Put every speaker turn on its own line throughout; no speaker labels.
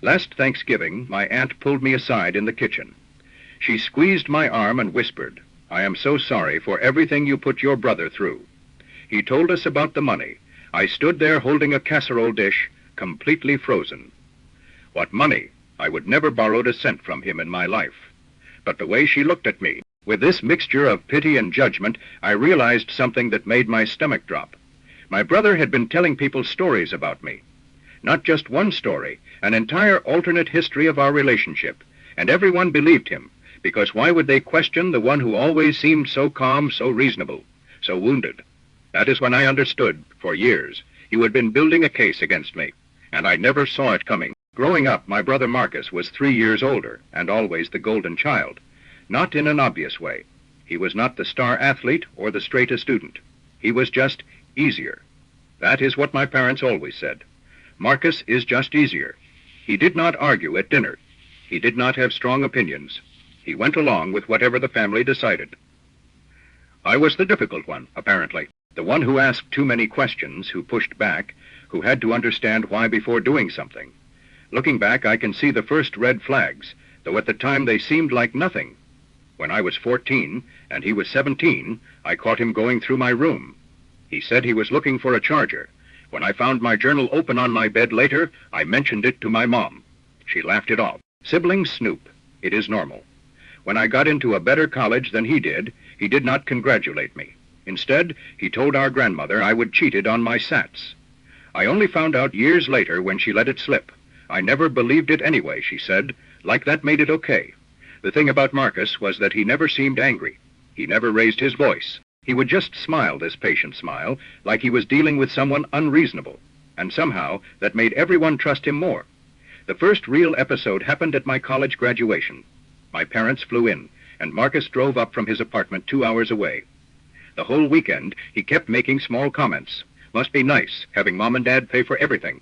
Last Thanksgiving, my aunt pulled me aside in the kitchen. She squeezed my arm and whispered, "I am so sorry for everything you put your brother through." He told us about the money. I stood there holding a casserole dish, completely frozen. What money? I would never borrowed a cent from him in my life. But the way she looked at me, with this mixture of pity and judgment, I realized something that made my stomach drop. My brother had been telling people stories about me. Not just one story, an entire alternate history of our relationship, and everyone believed him, because why would they question the one who always seemed so calm, so reasonable, so wounded? That is when I understood, for years, you had been building a case against me, and I never saw it coming. Growing up, my brother Marcus was 3 years older, and always the golden child. Not in an obvious way. He was not the star athlete or the straightest student. He was just easier. That is what my parents always said. Marcus is just easier. He did not argue at dinner. He did not have strong opinions. He went along with whatever the family decided. I was the difficult one, apparently. The one who asked too many questions, who pushed back, who had to understand why before doing something. Looking back, I can see the first red flags, though at the time they seemed like nothing. When I was 14 and he was 17, I caught him going through my room. He said he was looking for a charger. When I found my journal open on my bed later, I mentioned it to my mom. She laughed it off. Siblings snoop. It is normal. When I got into a better college than he did not congratulate me. Instead, he told our grandmother I would cheated on my SATs. I only found out years later when she let it slip. I never believed it anyway, she said, like that made it okay. The thing about Marcus was that he never seemed angry. He never raised his voice. He would just smile this patient smile, like he was dealing with someone unreasonable, and somehow that made everyone trust him more. The first real episode happened at my college graduation. My parents flew in, and Marcus drove up from his apartment 2 hours away. The whole weekend, he kept making small comments. Must be nice, having Mom and Dad pay for everything.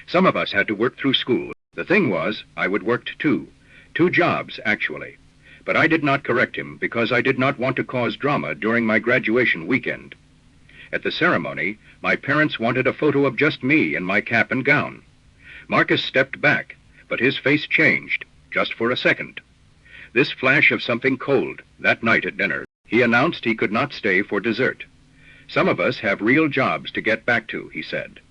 Some of us had to work through school. The thing was, I would work too. 2 jobs, actually. But I did not correct him because I did not want to cause drama during my graduation weekend. At the ceremony, my parents wanted a photo of just me in my cap and gown. Marcus stepped back, but his face changed, just for a second. This flash of something cold, that night at dinner, he announced he could not stay for dessert. Some of us have real jobs to get back to, he said.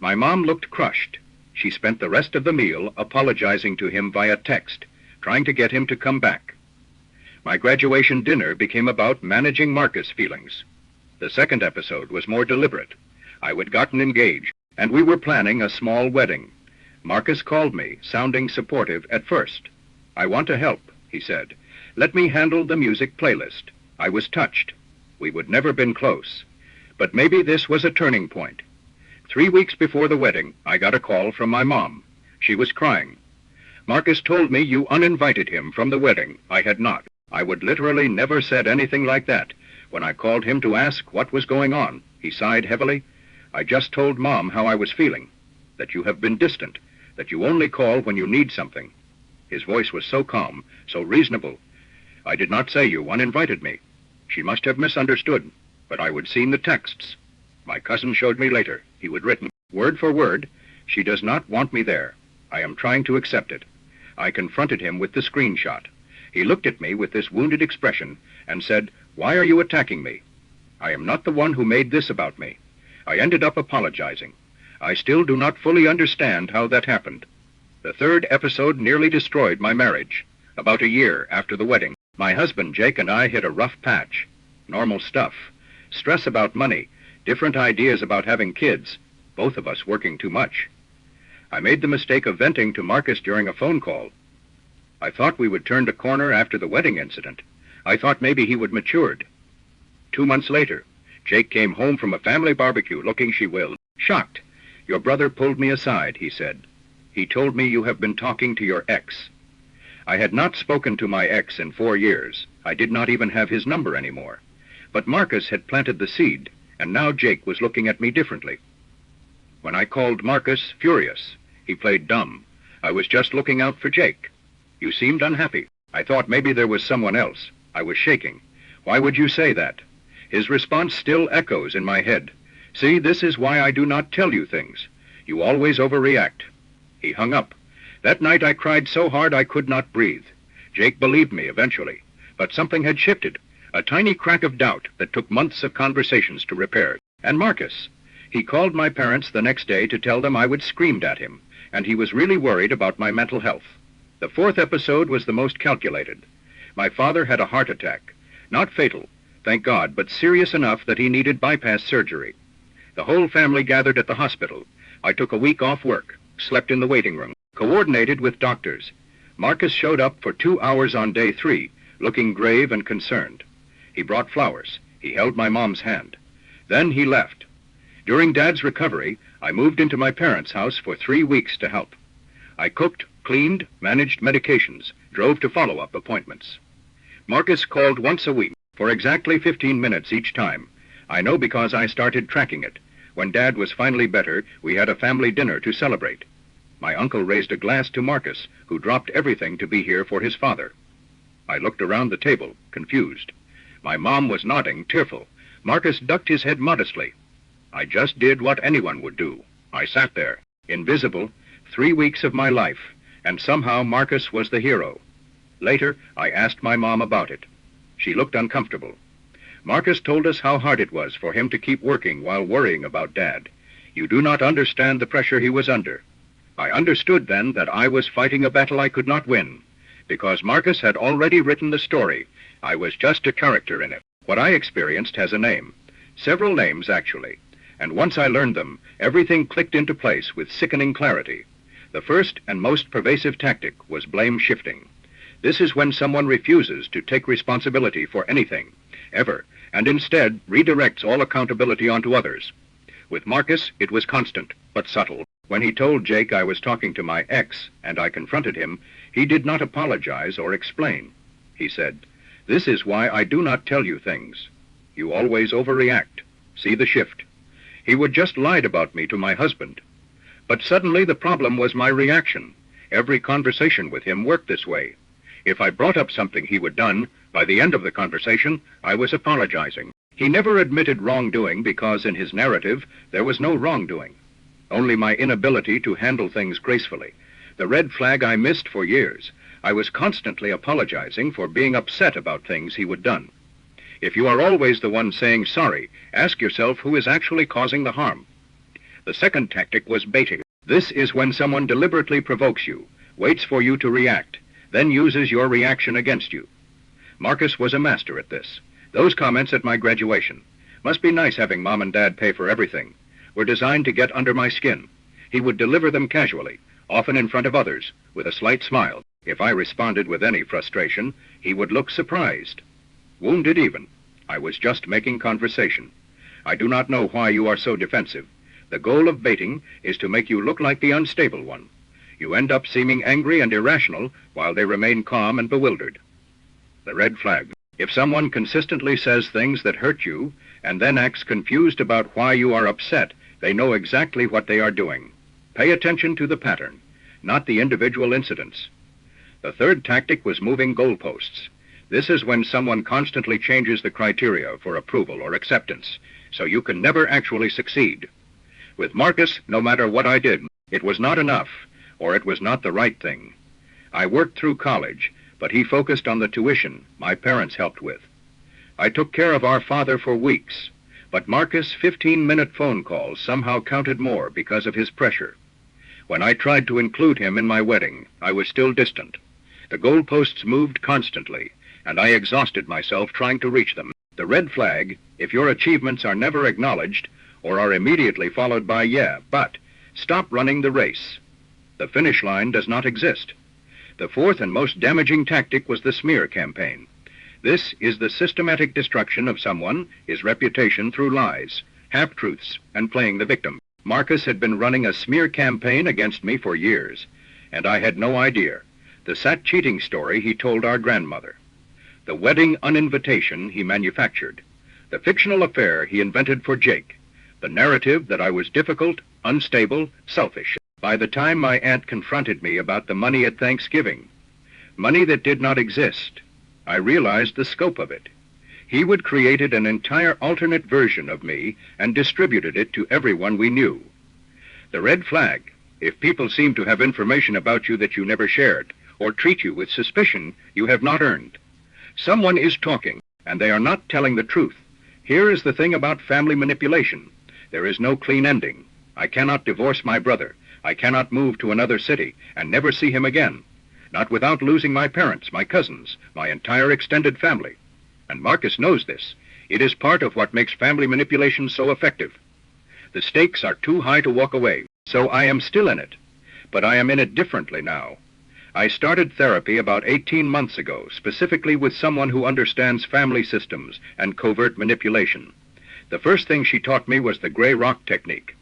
My mom looked crushed. She spent the rest of the meal apologizing to him via text, trying to get him to come back. My graduation dinner became about managing Marcus' feelings. The second episode was more deliberate. I had gotten engaged, and we were planning a small wedding. Marcus called me, sounding supportive at first. "I want to help," he said. "Let me handle the music playlist." I was touched. We would never been close. But maybe this was a turning point. 3 weeks before the wedding, I got a call from my mom. She was crying. "Marcus told me you uninvited him from the wedding." I had not. I would literally never said anything like that. When I called him to ask what was going on, he sighed heavily. "I just told Mom how I was feeling, that you have been distant, that you only call when you need something." His voice was so calm, so reasonable. "I did not say you uninvited me." She must have misunderstood, but I would seen the texts. My cousin showed me later. He would written, word for word, "She does not want me there. I am trying to accept it." I confronted him with the screenshot. He looked at me with this wounded expression and said, "Why are you attacking me? I am not the one who made this about me." I ended up apologizing. I still do not fully understand how that happened. The third episode nearly destroyed my marriage. About a year after the wedding, my husband Jake and I hit a rough patch. Normal stuff. Stress about money, different ideas about having kids, both of us working too much. I made the mistake of venting to Marcus during a phone call. I thought we would turn the corner after the wedding incident. I thought maybe he would matured. 2 months later, Jake came home from a family barbecue looking, she will, shocked. "Your brother pulled me aside," he said. "He told me you have been talking to your ex." I had not spoken to my ex in 4 years. I did not even have his number anymore. But Marcus had planted the seed, and now Jake was looking at me differently. When I called Marcus, furious, he played dumb. I was just looking out for Jake. "You seemed unhappy." I thought maybe there was someone else. I was shaking. "Why would you say that?" His response still echoes in my head. "See, this is why I do not tell you things. You always overreact." He hung up. That night I cried so hard I could not breathe. Jake believed me eventually, but something had shifted, a tiny crack of doubt that took months of conversations to repair. And Marcus. He called my parents the next day to tell them I would screamed at him, and he was really worried about my mental health. The fourth episode was the most calculated. My father had a heart attack. Not fatal, thank God, but serious enough that he needed bypass surgery. The whole family gathered at the hospital. I took a week off work, slept in the waiting room, coordinated with doctors. Marcus showed up for 2 hours on day 3, looking grave and concerned. He brought flowers. He held my mom's hand. Then he left. During Dad's recovery, I moved into my parents' house for 3 weeks to help. I cooked, cleaned, managed medications, drove to follow-up appointments. Marcus called once a week for exactly 15 minutes each time. I know because I started tracking it. When Dad was finally better, we had a family dinner to celebrate. My uncle raised a glass to Marcus, who dropped everything to be here for his father. I looked around the table, confused. My mom was nodding, tearful. Marcus ducked his head modestly. I just did what anyone would do. I sat there, invisible, 3 weeks of my life, and somehow Marcus was the hero. Later, I asked my mom about it. She looked uncomfortable. Marcus told us how hard it was for him to keep working while worrying about Dad. You do not understand the pressure he was under. I understood then that I was fighting a battle I could not win, because Marcus had already written the story. I was just a character in it. What I experienced has a name. Several names, actually. And once I learned them, everything clicked into place with sickening clarity. The first and most pervasive tactic was blame shifting. This is when someone refuses to take responsibility for anything, ever, and instead redirects all accountability onto others. With Marcus, it was constant, but subtle. When he told Jake I was talking to my ex, and I confronted him, he did not apologize or explain. He said, "This is why I do not tell you things. You always overreact. See the shift." He would just lied about me to my husband. But suddenly the problem was my reaction. Every conversation with him worked this way. If I brought up something he had done, by the end of the conversation, I was apologizing. He never admitted wrongdoing because in his narrative, there was no wrongdoing. Only my inability to handle things gracefully. The red flag I missed for years. I was constantly apologizing for being upset about things he had done. If you are always the one saying sorry, ask yourself who is actually causing the harm. The second tactic was baiting. This is when someone deliberately provokes you, waits for you to react, then uses your reaction against you. Marcus was a master at this. Those comments at my graduation, "Must be nice having Mom and Dad pay for everything," were designed to get under my skin. He would deliver them casually, often in front of others, with a slight smile. If I responded with any frustration, he would look surprised. Wounded even. I was just making conversation. I do not know why you are so defensive. The goal of baiting is to make you look like the unstable one. You end up seeming angry and irrational while they remain calm and bewildered. The red flag. If someone consistently says things that hurt you and then acts confused about why you are upset, they know exactly what they are doing. Pay attention to the pattern, not the individual incidents. The third tactic was moving goalposts. This is when someone constantly changes the criteria for approval or acceptance, so you can never actually succeed. With Marcus, no matter what I did, it was not enough, or it was not the right thing. I worked through college, but he focused on the tuition my parents helped with. I took care of our father for weeks, but Marcus' 15-minute phone calls somehow counted more because of his pressure. When I tried to include him in my wedding, I was still distant. The goalposts moved constantly, and I exhausted myself trying to reach them. The red flag, if your achievements are never acknowledged or are immediately followed by "yeah, but," stop running the race. The finish line does not exist. The fourth and most damaging tactic was the smear campaign. This is the systematic destruction of someone, his reputation through lies, half-truths, and playing the victim. Marcus had been running a smear campaign against me for years, and I had no idea. The sat cheating story he told our grandmother. The wedding uninvitation he manufactured. The fictional affair he invented for Jake. The narrative that I was difficult, unstable, selfish. By the time my aunt confronted me about the money at Thanksgiving, money that did not exist, I realized the scope of it. He would created an entire alternate version of me and distributed it to everyone we knew. The red flag, If people seem to have information about you that you never shared, or treat you with suspicion you have not earned, someone is talking, and they are not telling the truth. Here is the thing about family manipulation. There is no clean ending. I cannot divorce my brother. I cannot move to another city and never see him again, not without losing my parents, my cousins, my entire extended family. And Marcus knows this. It is part of what makes family manipulation so effective. The stakes are too high to walk away, so I am still in it. But I am in it differently now. I started therapy about 18 months ago, specifically with someone who understands family systems and covert manipulation. The first thing she taught me was the gray rock technique.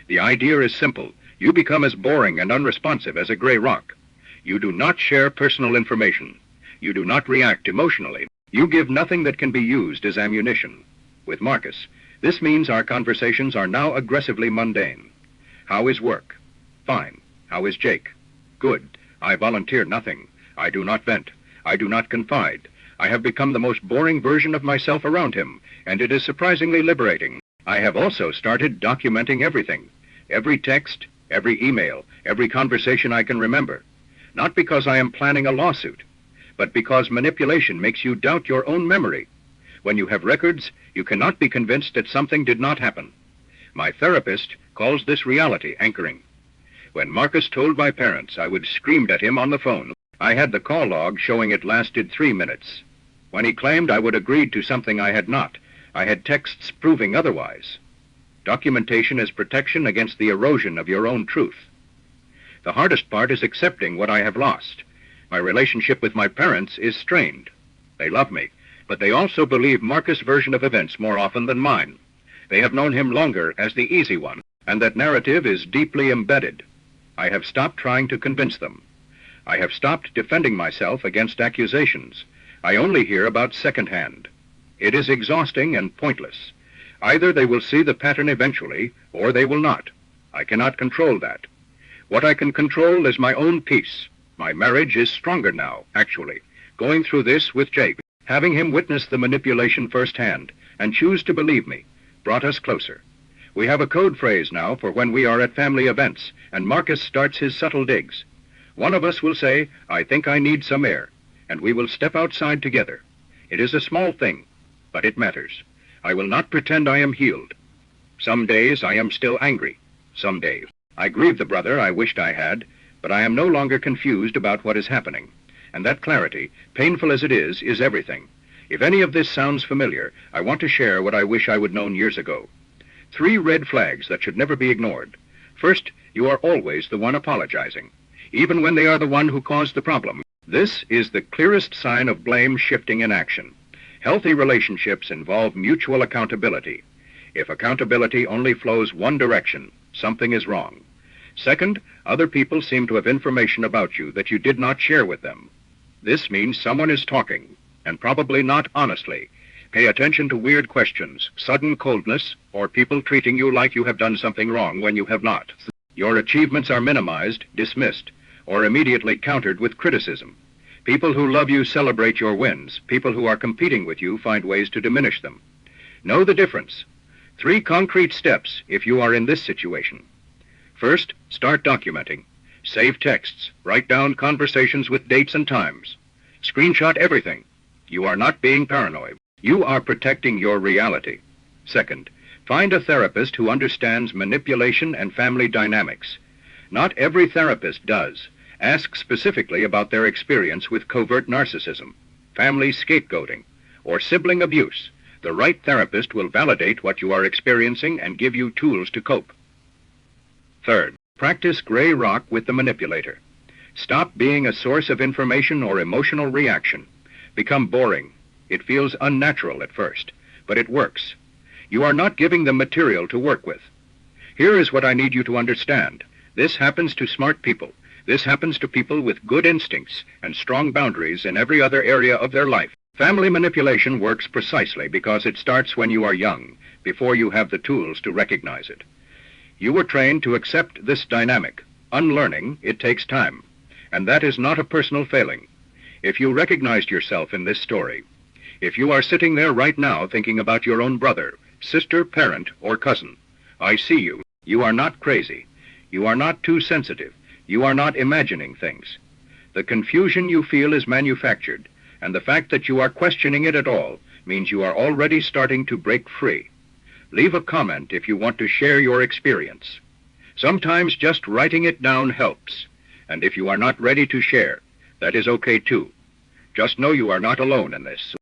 The idea is simple. You become as boring and unresponsive as a gray rock. You do not share personal information. You do not react emotionally. You give nothing that can be used as ammunition. With Marcus, this means our conversations are now aggressively mundane. How is work? Fine. How is Jake? Good. I volunteer nothing. I do not vent. I do not confide. I have become the most boring version of myself around him, and it is surprisingly liberating. I have also started documenting everything. Every text, every email, every conversation I can remember. Not because I am planning a lawsuit, but because manipulation makes you doubt your own memory. When you have records, you cannot be convinced that something did not happen. My therapist calls this reality anchoring. When Marcus told my parents I would screamed at him on the phone, I had the call log showing it lasted 3 minutes. When he claimed I would agreed to something I had not, I had texts proving otherwise. Documentation is protection against the erosion of your own truth. The hardest part is accepting what I have lost. My relationship with my parents is strained. They love me, but they also believe Marcus' version of events more often than mine. They have known him longer as the easy one, and that narrative is deeply embedded. I have stopped trying to convince them. I have stopped defending myself against accusations. I only hear about secondhand. It is exhausting and pointless. Either they will see the pattern eventually, or they will not. I cannot control that. What I can control is my own peace. My marriage is stronger now, actually. Going through this with Jake, having him witness the manipulation firsthand, and choose to believe me, brought us closer. We have a code phrase now for when we are at family events, and Marcus starts his subtle digs. One of us will say, "I think I need some air," and we will step outside together. It is a small thing, but it matters. I will not pretend I am healed. Some days I am still angry. Some days I grieve the brother I wished I had, but I am no longer confused about what is happening. And that clarity, painful as it is everything. If any of this sounds familiar, I want to share what I wish I would known years ago. 3 red flags that should never be ignored. First, you are always the one apologizing, even when they are the one who caused the problem. This is the clearest sign of blame shifting in action. Healthy relationships involve mutual accountability. If accountability only flows one direction, something is wrong. Second, other people seem to have information about you that you did not share with them. This means someone is talking, and probably not honestly. Pay attention to weird questions, sudden coldness, or people treating you like you have done something wrong when you have not. Your achievements are minimized, dismissed, or immediately countered with criticism. People who love you celebrate your wins. People who are competing with you find ways to diminish them. Know the difference. 3 concrete steps if you are in this situation. First, start documenting. Save texts. Write down conversations with dates and times. Screenshot everything. You are not being paranoid. You are protecting your reality. Second, find a therapist who understands manipulation and family dynamics. Not every therapist does. Ask specifically about their experience with covert narcissism, family scapegoating, or sibling abuse. The right therapist will validate what you are experiencing and give you tools to cope. Third, practice gray rock with the manipulator. Stop being a source of information or emotional reaction. Become boring. It feels unnatural at first, but it works. You are not giving them material to work with. Here is what I need you to understand. This happens to smart people. This happens to people with good instincts and strong boundaries in every other area of their life. Family manipulation works precisely because it starts when you are young, before you have the tools to recognize it. You were trained to accept this dynamic. Unlearning, it takes time. And that is not a personal failing. If you recognized yourself in this story, if you are sitting there right now thinking about your own brother, sister, parent, or cousin, I see you. You are not crazy. You are not too sensitive. You are not imagining things. The confusion you feel is manufactured, and the fact that you are questioning it at all means you are already starting to break free. Leave a comment if you want to share your experience. Sometimes just writing it down helps, and if you are not ready to share, that is okay too. Just know you are not alone in this.